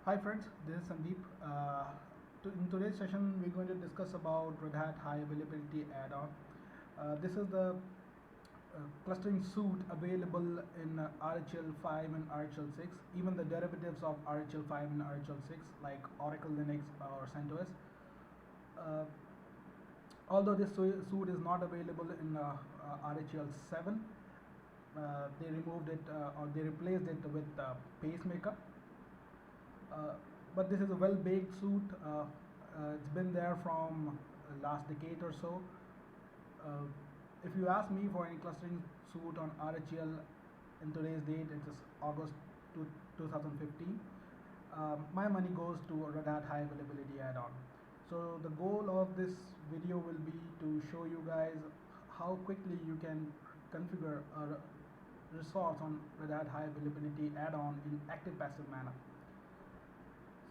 Hi friends, this is Sandeep. In today's session, we're going to discuss about Red Hat High Availability add-on. This is the clustering suite available in RHEL 5 and RHEL 6, even the derivatives of RHEL 5 and RHEL 6 like Oracle Linux or CentOS. Uh, Although this suite is not available in RHEL 7, they removed it or they replaced it with Pacemaker. But this is a well-baked suit. It's been there from last decade or so. Uh, if you ask me for any clustering suit on RHEL in today's date, it is August 2015. My money goes to Red Hat High Availability add-on. So the goal of this video will be to show you guys how quickly you can configure a resource on Red Hat High Availability add-on in active passive manner.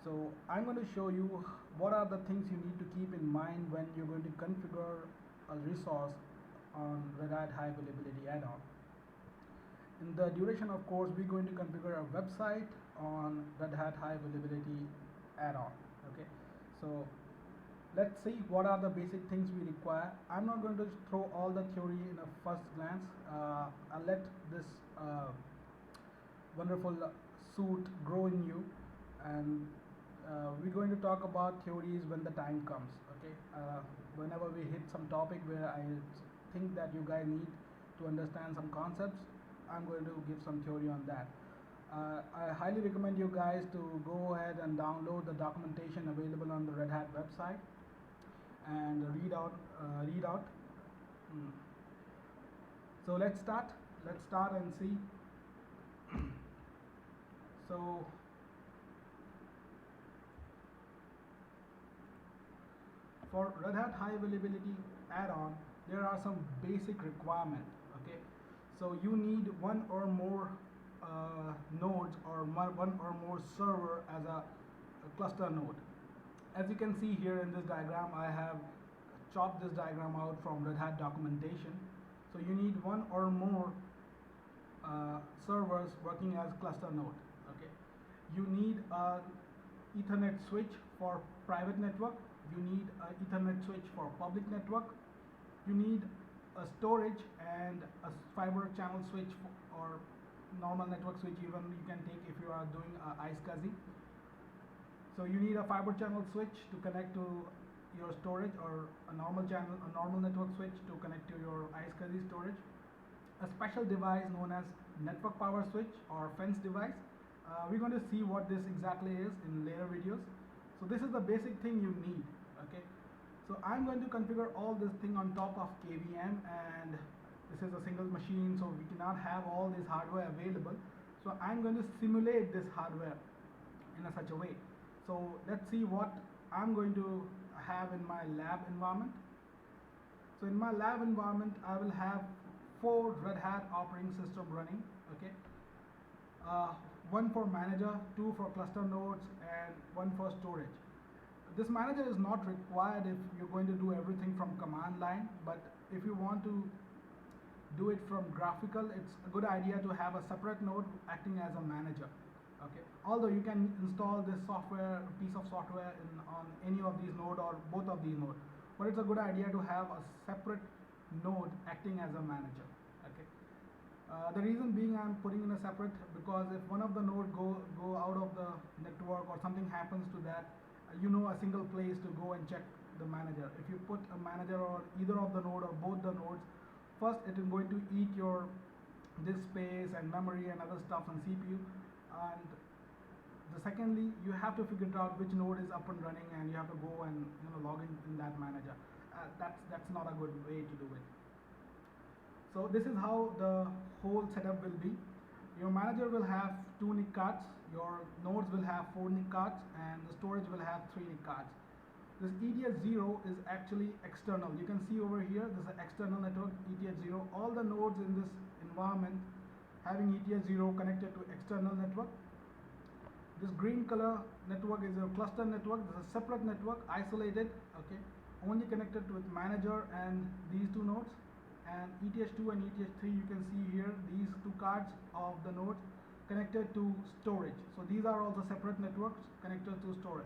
So I'm going to show you what are the things you need to keep in mind when you're going to configure a resource on Red Hat High Availability add-on. In the duration of course, we're going to configure a website on Red Hat High Availability add-on. Okay, so let's see what are the basic things we require. I'm not going to throw all the theory in a first glance. I'll let this wonderful suit grow in you, and we're going to talk about theories when the time comes. Okay, whenever we hit some topic where I think that you guys need to understand some concepts, I'm going to give some theory on that. I highly recommend you guys to go ahead and download the documentation available on the Red Hat website and read out. So let's start and see. So for Red Hat High Availability add-on, there are some basic requirements. Okay, so you need one or more nodes or one or more server as a cluster node. As you can see here in this diagram, I have chopped this diagram out from Red Hat documentation. So you need one or more servers working as cluster node. Okay, you need a Ethernet switch for private network. You need an Ethernet switch for public network. You need a storage and a fiber channel switch or normal network switch, even you can take if you are doing iSCSI. So you need a fiber channel switch to connect to your storage, or a normal network switch to connect to your iSCSI storage. A special device known as network power switch or fence device. We're going to see what this exactly is in later videos. So this is the basic thing you need. Okay, so I'm going to configure all this thing on top of KVM, and this is a single machine, so we cannot have all this hardware available. So I'm going to simulate this hardware in such a way. So let's see what I'm going to have in my lab environment. So in my lab environment, I will have 4 Red Hat operating system running. Okay, one for manager, 2 for cluster nodes, and 1 for storage. This manager is not required if you're going to do everything from command line, but if you want to do it from graphical, it's a good idea to have a separate node acting as a manager. Okay, although you can install this piece of software on any of these nodes or both of these nodes, but it's a good idea to have a separate node acting as a manager. Okay, the reason being I'm putting in a separate, because if one of the node go out of the network or something happens to that, a single place to go and check the manager. If you put a manager on either of the node or both the nodes, first it is going to eat your disk space and memory and other stuff on CPU, and secondly you have to figure out which node is up and running, and you have to go and log in that manager. That's not a good way to do it. So this is how the whole setup will be. Your manager will have 2 NIC cards, your nodes will have 4 NIC cards, and the storage will have 3 NIC cards. This ETH0 is actually external. You can see over here, this is an external network, ETH0. All the nodes in this environment having ETH0 connected to external network. This green color network is a cluster network. This is a separate network, isolated, okay, only connected with manager and these 2 nodes. And ETH2 and ETH3, you can see here these 2 cards of the nodes connected to storage. So these are also separate networks connected to storage.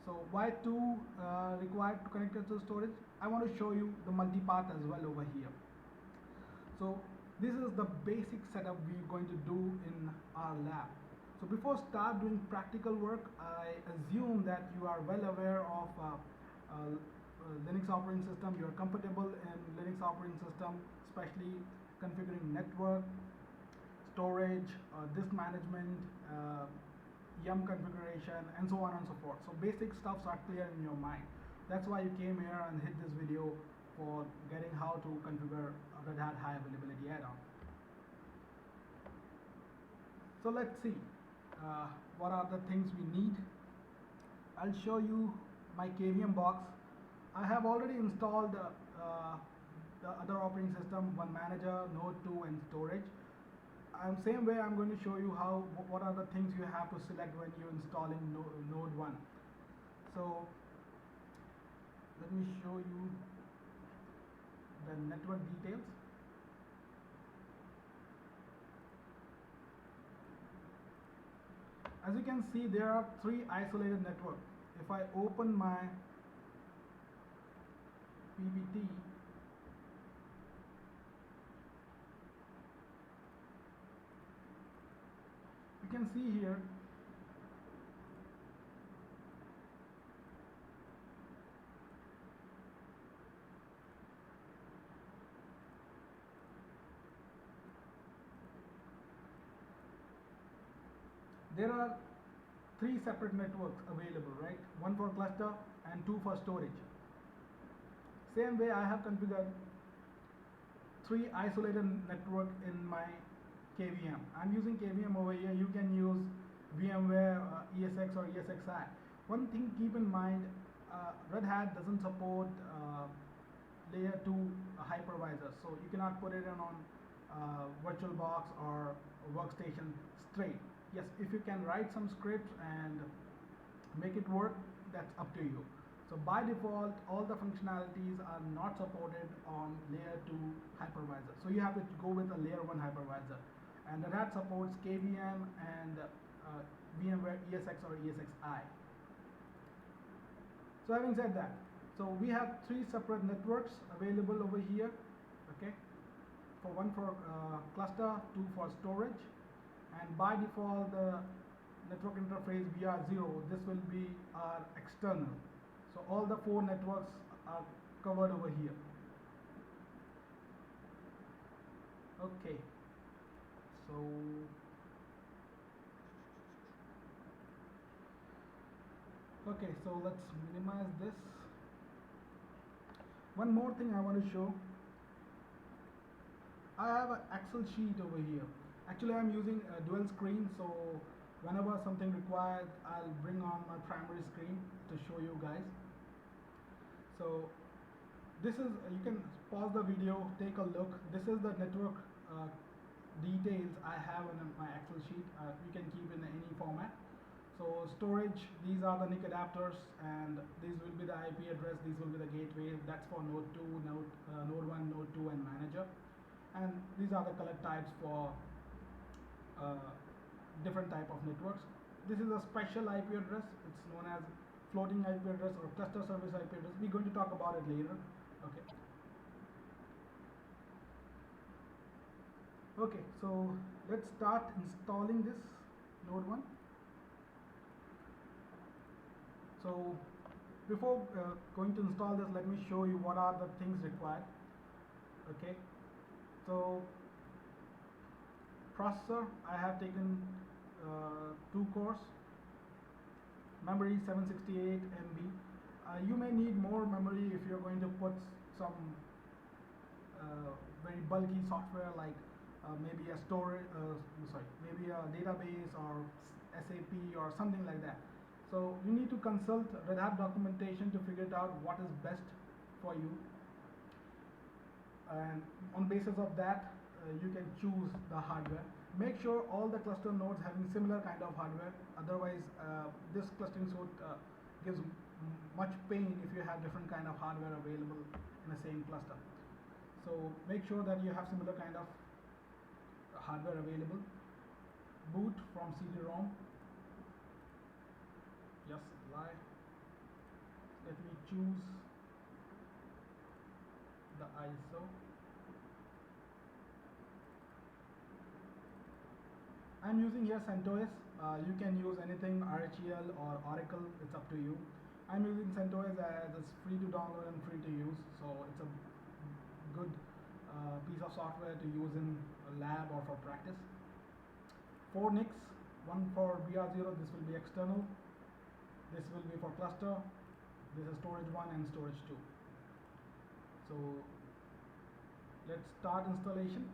So why two required to connected to storage? I want to show you the multipath as well over here. So this is the basic setup we're going to do in our lab. So before start doing practical work, I assume that you are well aware of Linux operating system. You're comfortable in Linux operating system, especially configuring network, storage, disk management, yum configuration, and so on and so forth. So basic stuffs are clear in your mind. That's why you came here and hit this video for getting how to configure a Red Hat high availability add-on. So let's see what are the things we need. I'll show you my KVM box. I have already installed the other operating system, one manager, node 2, and storage. Same way I'm going to show you what are the things you have to select when you install in node 1. So let me show you the network details. As you can see, there are 3 isolated networks. If I open my PPT, you can see here there are 3 separate networks available, right? 1 for cluster and 2 for storage. Same way I have configured 3 isolated network in my KVM. I'm using KVM over here. You can use VMware, ESX or ESXi. One thing keep in mind, Red Hat doesn't support layer 2 hypervisor, so you cannot put it on VirtualBox or workstation straight. Yes, if you can write some scripts and make it work, that's up to you. So by default, all the functionalities are not supported on layer 2 hypervisor. So you have to go with a layer 1 hypervisor. And that supports KVM and VMware ESX or ESXi. So having said that, so we have 3 separate networks available over here. Okay, for 1 for cluster, 2 for storage, and by default the network interface VR0, this will be our external. So all the 4 networks are covered over here. Okay, so let's minimize this. One more thing I want to show. I have an Excel sheet over here. Actually, I'm using a dual screen, so whenever something required, I'll bring on my primary screen to show you guys. So this is, you can pause the video, take a look. This is the network details I have in my Excel sheet. You can keep in any format. So storage, these are the NIC adapters, and these will be the IP address, these will be the gateway. That's for node 2, node 1, node 2, and manager. And these are the color types for different type of networks. This is a special IP address. It's known as floating IP address or cluster service IP address. We're going to talk about it later. Okay, so let's start installing this node 1. So before going to install this, let me show you what are the things required. Okay, so processor, I have taken 2 cores, memory 768 MB. You may need more memory if you're going to put some very bulky software like maybe a maybe a database or SAP or something like that. So you need to consult Red Hat documentation to figure it out what is best for you, and on basis of that you can choose the hardware. Make sure all the cluster nodes having similar kind of hardware, otherwise this clustering suite gives much pain if you have different kind of hardware available in the same cluster. So make sure that you have similar kind of hardware available. Boot from CD-ROM, choose the ISO. I'm using here CentOS. You can use anything RHEL or Oracle, it's up to you. I'm using CentOS as it's free to download and free to use, so it's a good piece of software to use in a lab or for practice. 4 NICs, one for BR0, this will be external, this will be for cluster, this is storage 1 and storage 2. So let's start installation.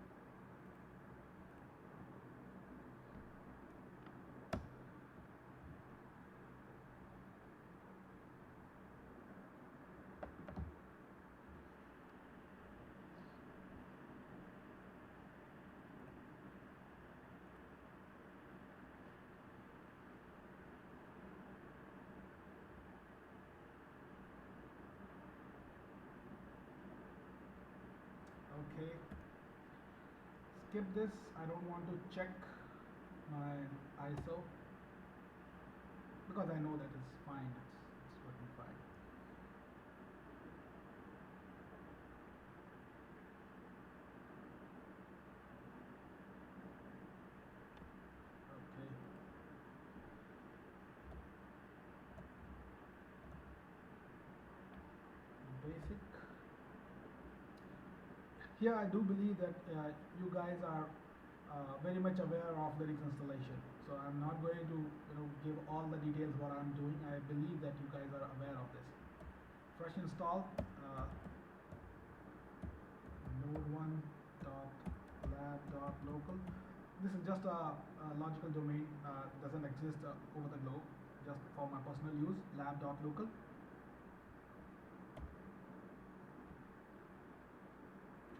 Okay, skip this, I don't want to check my ISO because I know that it's fine, it's working fine. Okay. Basic. Here I do believe that you guys are very much aware of the Linux installation. So I'm not going to give all the details what I'm doing. I believe that you guys are aware of this. Fresh install node1.lab.local. This is just a logical domain, doesn't exist over the globe, just for my personal use, lab.local.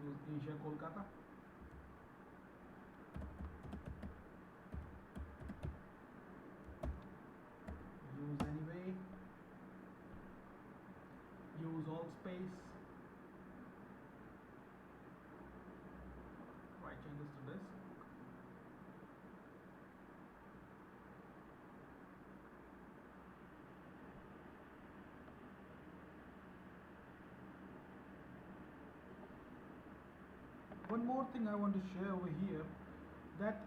Choose Asia Kolkata. Use anyway. Use all space. Right changes to this. One more thing I want to share over here, that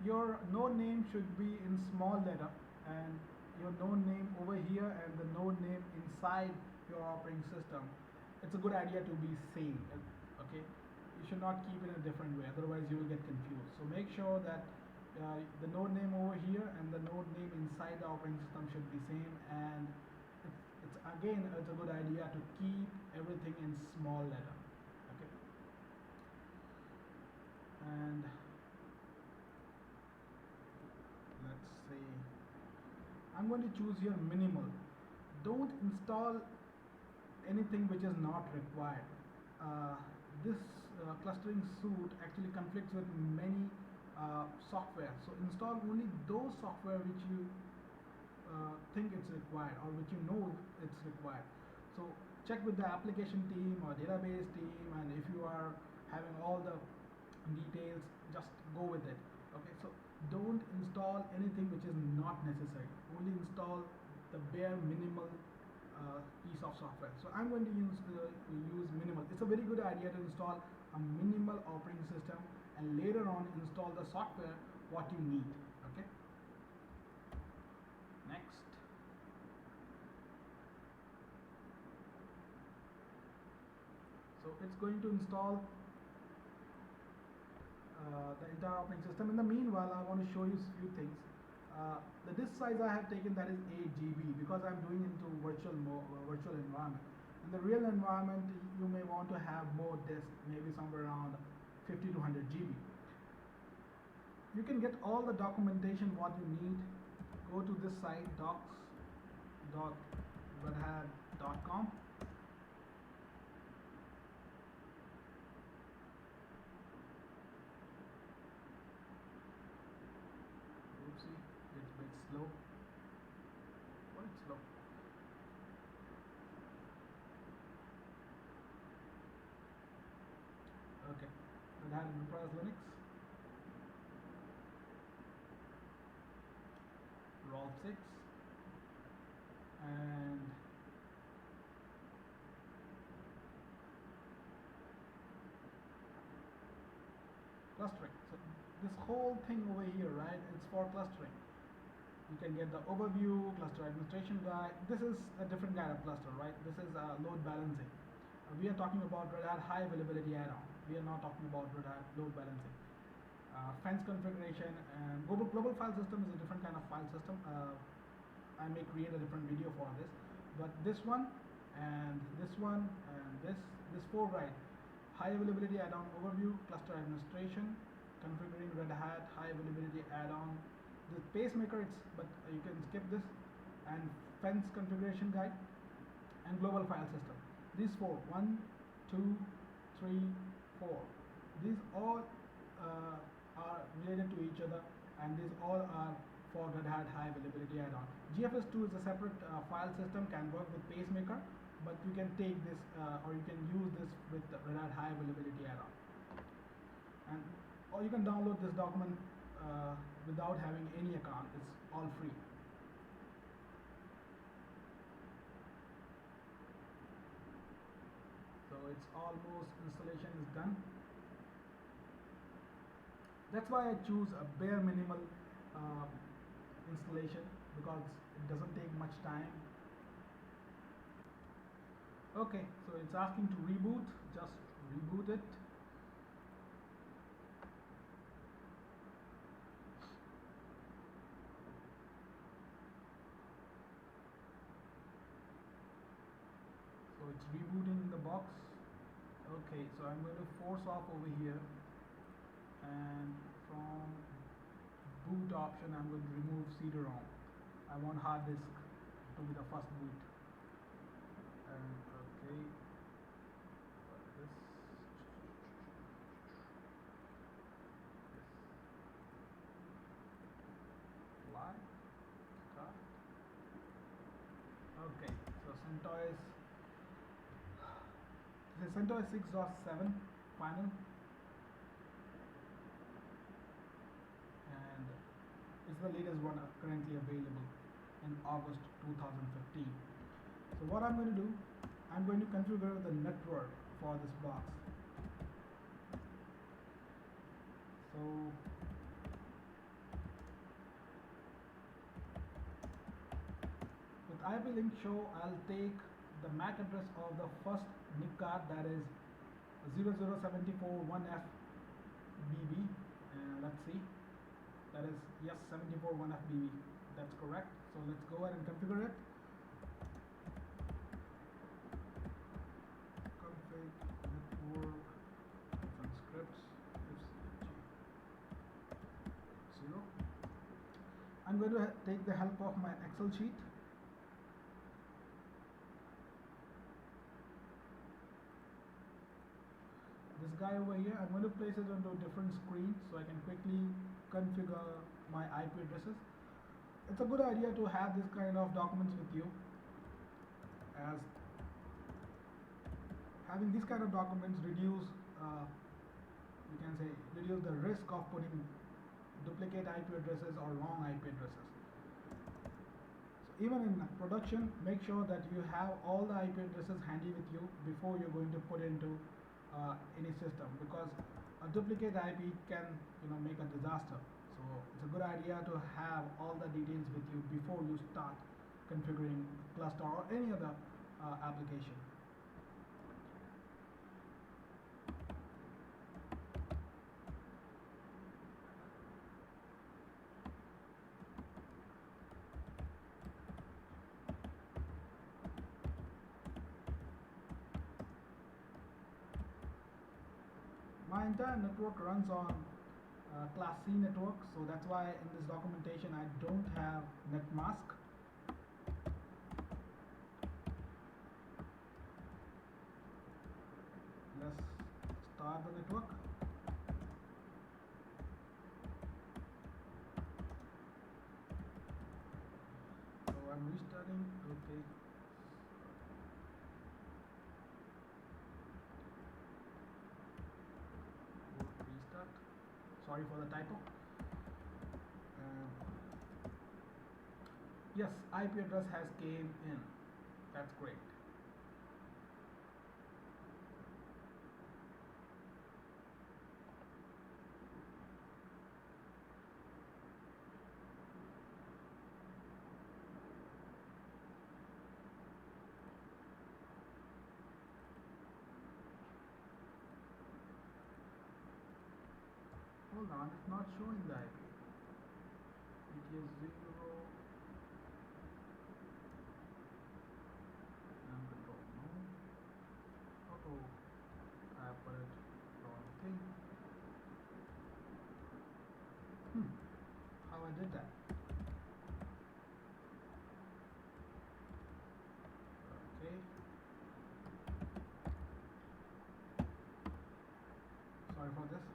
your node name should be in small letter, and your node name over here and the node name inside your operating system, it's a good idea to be same. Okay, you should not keep it in a different way, otherwise you will get confused. So make sure that the node name over here and the node name inside the operating system should be same, and it's a good idea to keep everything in small letter. Okay, and let's say I'm going to choose here minimal. Don't install anything which is not required. This clustering suite actually conflicts with many software, so install only those software which you think it's required or which you know it's required. So check with the application team or database team, and if you are having all the details, just go with it. Okay, so don't install anything which is not necessary. Only install the bare minimal piece of software. So I'm going to use minimal. It's a very good idea to install a minimal operating system and later on install the software what you need. Okay. Next. So it's going to install the entire operating system. In the meanwhile, I want to show you a few things. The disk size I have taken, that is 8 GB, because I'm doing into virtual environment. In the real environment, you may want to have more disk, maybe somewhere around 50 to 100 GB. You can get all the documentation what you need. Go to this site, docs.redhat.com. Oopsie, it's a bit slow. Quite slow. Okay, Red Hat Enterprise Linux. RHEL 6 and clustering. So this whole thing over here, right, it's for clustering. You can get the overview, cluster administration guide. This is a different kind of cluster, right? This is load balancing. We are talking about Red Hat high availability add-on. We are not talking about Red Hat load balancing. Fence configuration and global file system is a different kind of file system. I may create a different video for this, but this one and this one and this four, right? High availability add-on overview, cluster administration, configuring Red Hat high availability add-on. The pacemaker, but you can skip this, and fence configuration guide and global file system. These four, 1, 2, 3, 4. These all are related to each other, and these all are for Red Hat high availability add-on. GFS2 is a separate file system, can work with pacemaker, but you can take this or you can use this with the Red Hat high availability add-on. And or you can download this document without having any account. It's all free. So it's almost installation is done. That's why I choose a bare minimal installation, because it doesn't take much time. Okay, so it's asking to reboot. Just reboot it. So it's rebooting the box. Okay, so I'm going to force off over here, and from boot option I'm going to remove CD-ROM. I want hard disk to be the first boot. And okay, this apply, start. Okay, so CentOS. This is CentOS 6.7 final, and it's the latest one currently available in August 2015. So what I'm going to do, I'm going to configure the network for this box. So with IP link show, I'll take the MAC address of the first NIC card, that is 00741FBB, and let's see, that is, yes, 741FBB, that's correct. So let's go ahead and configure it. Config network scripts 0. I'm going to take the help of my Excel sheet. This guy over here, I'm going to place it onto a different screen so I can quickly configure my IP addresses. It's a good idea to have this kind of documents with you, as having these kind of documents reduce you can say reduce the risk of putting duplicate IP addresses or wrong IP addresses. So even in production, make sure that you have all the IP addresses handy with you before you're going to put into any system, because a duplicate IP can make a disaster. So it's a good idea to have all the details with you before you start configuring cluster or any other application. My entire network runs on class C network, so that's why in this documentation I don't have net mask. Let's start the network. So I'm restarting. Okay. Restart. Sorry for the typo. Yes, IP address has came in. That's great. Hold on, it's not showing the IP. It is 0 and control. No. Uh-oh. I put it wrong thing. How I did that? Okay. Sorry for this.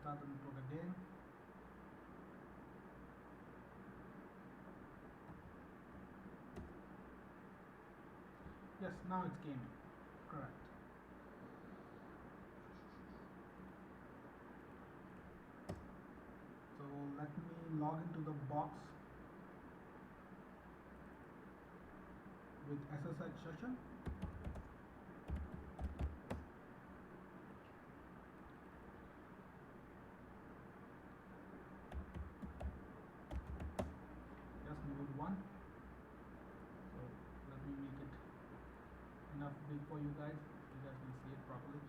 Start the network again. Yes, now it's gaming. Correct. So let me log into the box with SSH session. Yes, node 1. So let me make it enough big for you guys. You guys can see it properly.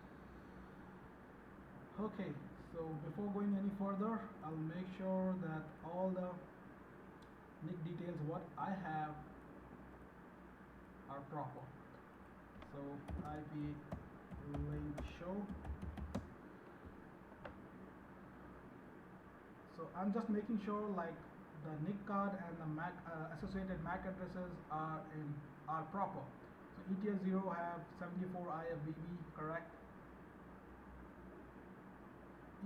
Okay, so before going any further, I'll make sure that all the NIC details what I have are proper. So IP link show. So I'm just making sure like the NIC card and the MAC associated MAC addresses are proper. So ETH0 have 74 IFBB correct,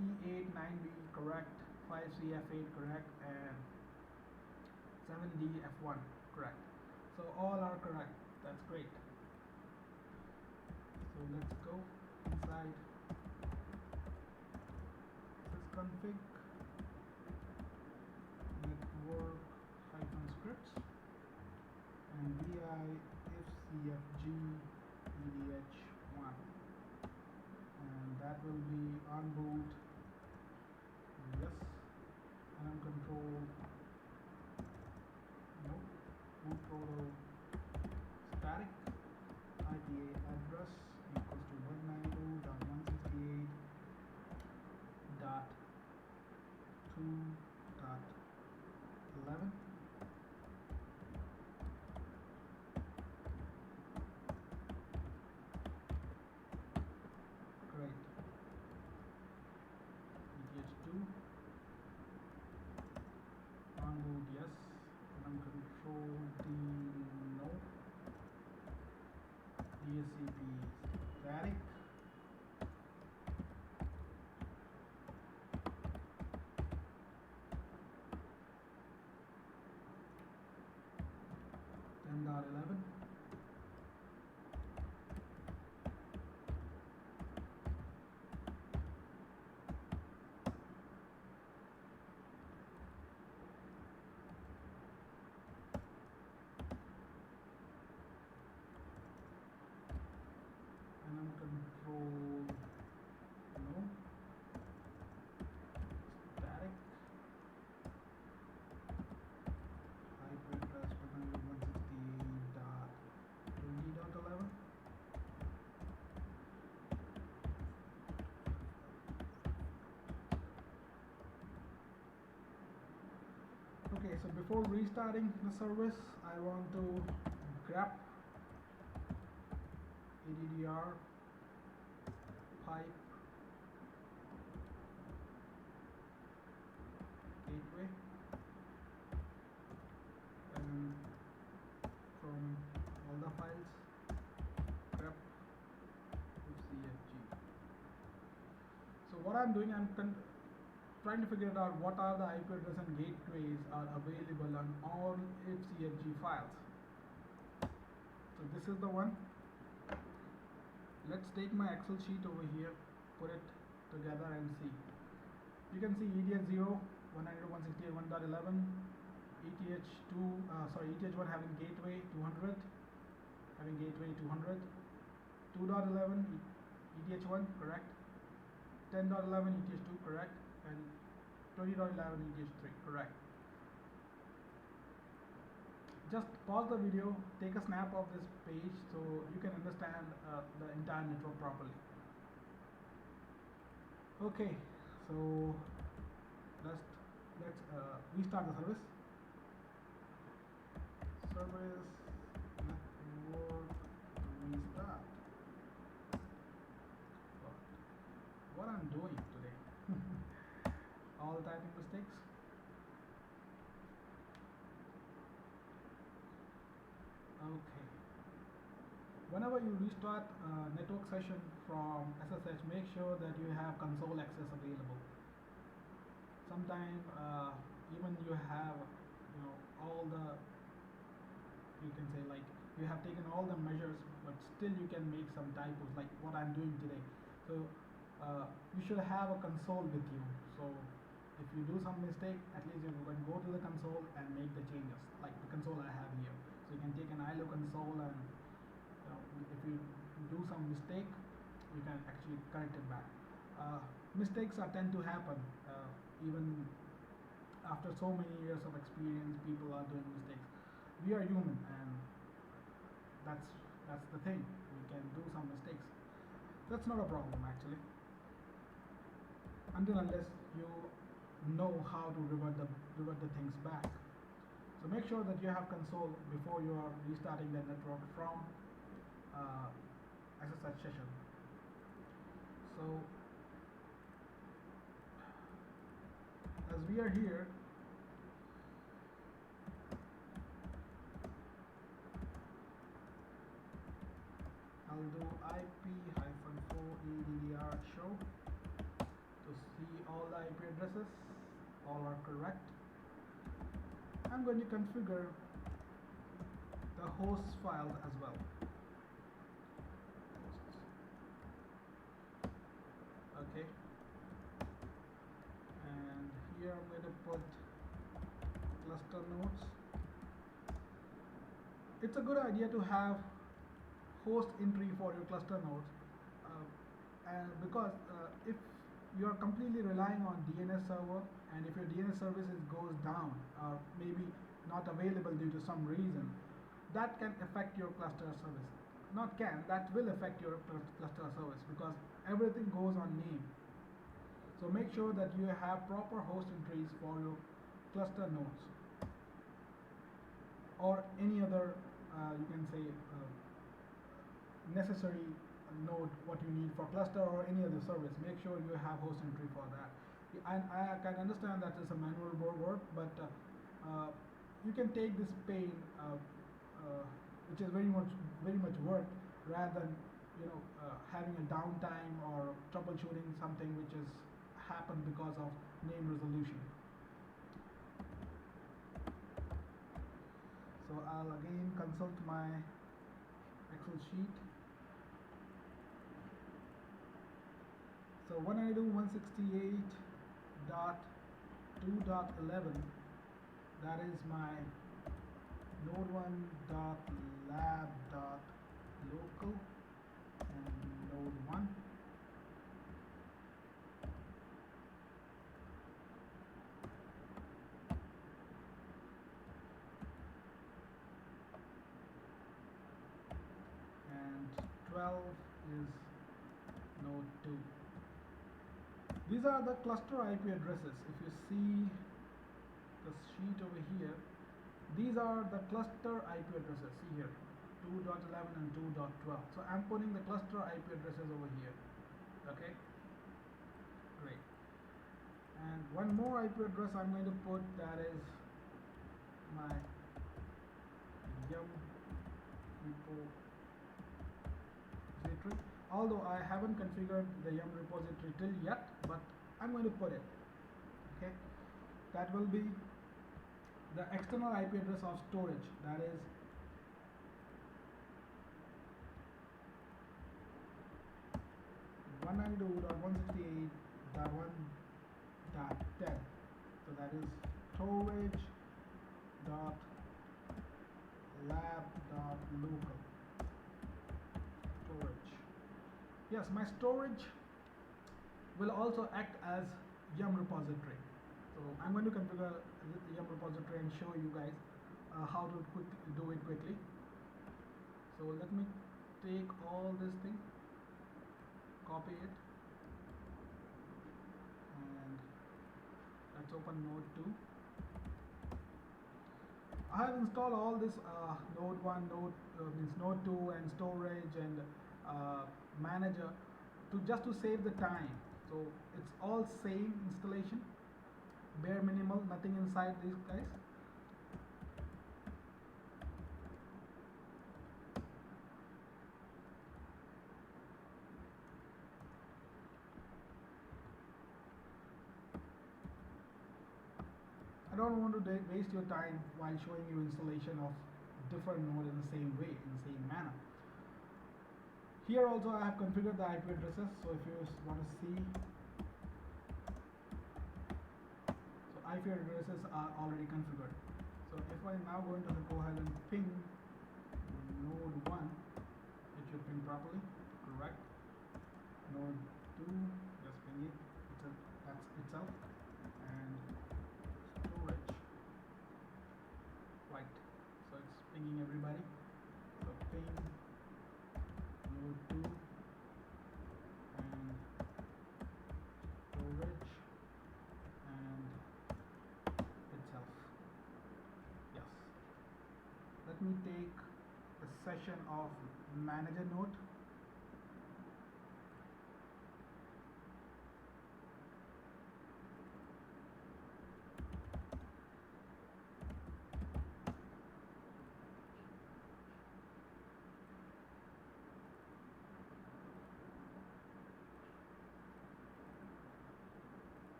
E8 9B correct, 5CF8 correct, and 7DF1 correct. So all are correct. That's great. So let's go inside sysconfig network -scripts and vi fcfg edh1, and that will be on boot. Yes. And control. Nope. Boot throttle static. IPA address equals to 192.168.2.11. Great. ETH2 on boot, yes. And control D, no. DSCP static. .11. And control no. Static. IP address 168.20.11. Okay, so before restarting the service, I want to grab ADDR pipe gateway, and from all the files grep fcfg. So what I'm doing, I'm trying to figure out what are the IP address and gateways are available on all fcfg files. So this is the one. Let's take my Excel sheet over here, put it together and see. You can see ETH0 192.168.1.11, ETH1 having gateway 200, 2.11 ETH1 correct, 10.11 ETH2 correct, and 20.11 ETH3 correct. Just pause the video, take a snap of this page so you can understand the entire network properly. Okay, so let's restart the service. Service network restart. What I'm doing today? All the typing mistakes. Okay. Whenever you restart a network session from SSH, make sure that you have console access available. Sometimes even you have, all the, you can say, like, you have taken all the measures, but still you can make some typos like what I'm doing today. So you should have a console with you. So if you do some mistake, at least you can go to the console and make the changes, like the console I have here. So you can take an ILO console, and if you do some mistake, you can actually correct it back. Mistakes tend to happen, even after so many years of experience. People are doing mistakes. We are human, and that's that's the thing. We can do some mistakes. That's not a problem actually, until unless you know how to revert the things back. So make sure that you have console before you are restarting the network from SSH session. So as we are here, I'll do IP-4 show to see all the IP addresses. All are correct. I'm going to configure the host files as well. Okay. And here I'm going to put cluster nodes. It's a good idea to have host entry for your cluster nodes, and because if you are completely relying on DNS server, and if your DNS services goes down or maybe not available due to some reason, that can affect your cluster service. Not can, that will affect your cluster service, because everything goes on name. So make sure that you have proper host entries for your cluster nodes, or any other, you can say, necessary node what you need for cluster or any other service. Make sure you have host entry for that. And I can understand that it's a manual work, but you can take this pain, which is very much work, rather than having a downtime or troubleshooting something which has happened because of name resolution. So I'll again consult my Excel sheet. So 192.168.2.11, that is my node1.lab.local and node1. And 12 is node 2. These are the cluster IP addresses. If you see the sheet over here, these are the cluster IP addresses. See here, 2.11 and 2.12. So I'm putting the cluster IP addresses over here. Okay, great. And one more IP address I'm going to put, that is my yum repository. Although I haven't configured the yum repository till yet, but I'm going to put it. Okay, that will be the external IP address of storage, that is .192.168.1.10. So that is storage.lab.local. Storage. Yes, my storage will also act as yum repository. So I'm going to configure the yum repository and show you guys how to do it quickly. So let me take all this thing, copy it, let's open node 2. I have installed all this node 1, means node 2 and storage and manager just to save the time. So it's all same installation, bare minimal, nothing inside these guys. I don't want to waste your time while showing you installation of different node in the same way, in the same manner. Here also I have configured the IP addresses, so if you want to see, so IP addresses are already configured. So if I now going to go ahead and ping node 1, it should ping properly, correct. Node 2, just ping it, that's itself, and storage, right, so it's pinging everybody. So ping node 2 and storage and itself. Yes, let me take a session of manager node.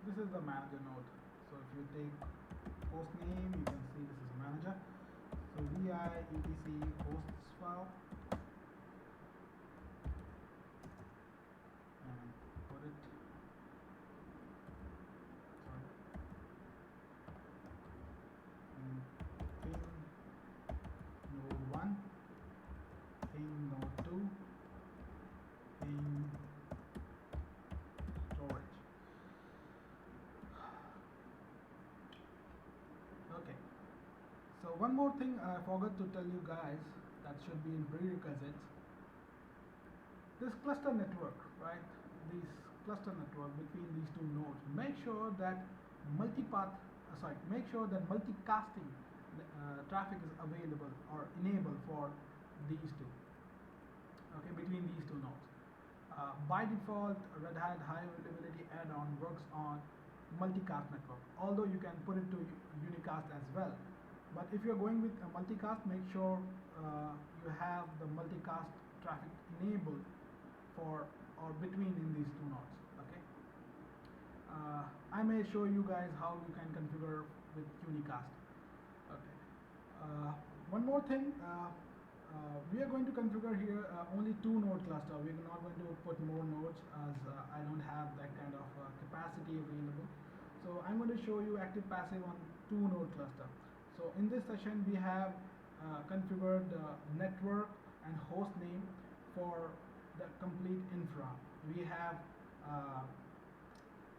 This is the manager node. So if you take host name, you can see this is manager. So vi etc hosts file and put it, sorry, and ping node 1, ping node 2, ping storage. Okay, so one more thing I forgot to tell you guys that should be in prerequisites. This cluster network, right? This cluster network between these two nodes. Make sure that make sure that multicasting traffic is available or enabled for these two. Okay, between these two nodes. By default, Red Hat High Availability add-on works on multicast network, although you can put it to unicast as well. But if you're going with a multicast, make sure you have the multicast traffic enabled for or between in these two nodes. Okay, I may show you guys how you can configure with unicast. Okay, one more thing, we are going to configure here only 2 node cluster. We're not going to put more nodes as I don't have that kind of capacity available. So I'm going to show you active passive on 2 node cluster. So in this session we have configured network and host name for the complete infra. We have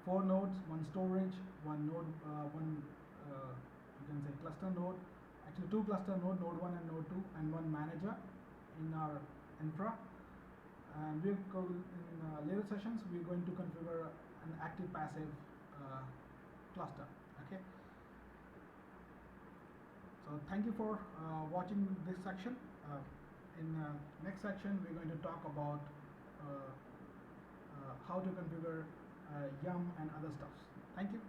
4 nodes, 1 storage, 1 node, you can say cluster node, actually 2 cluster node, node 1 and node 2, and 1 manager in our infra. And we'll go in later sessions, we're going to configure an active passive cluster. Okay, so thank you for watching this section. In next section we're going to talk about how to configure YUM and other stuff. Thank you.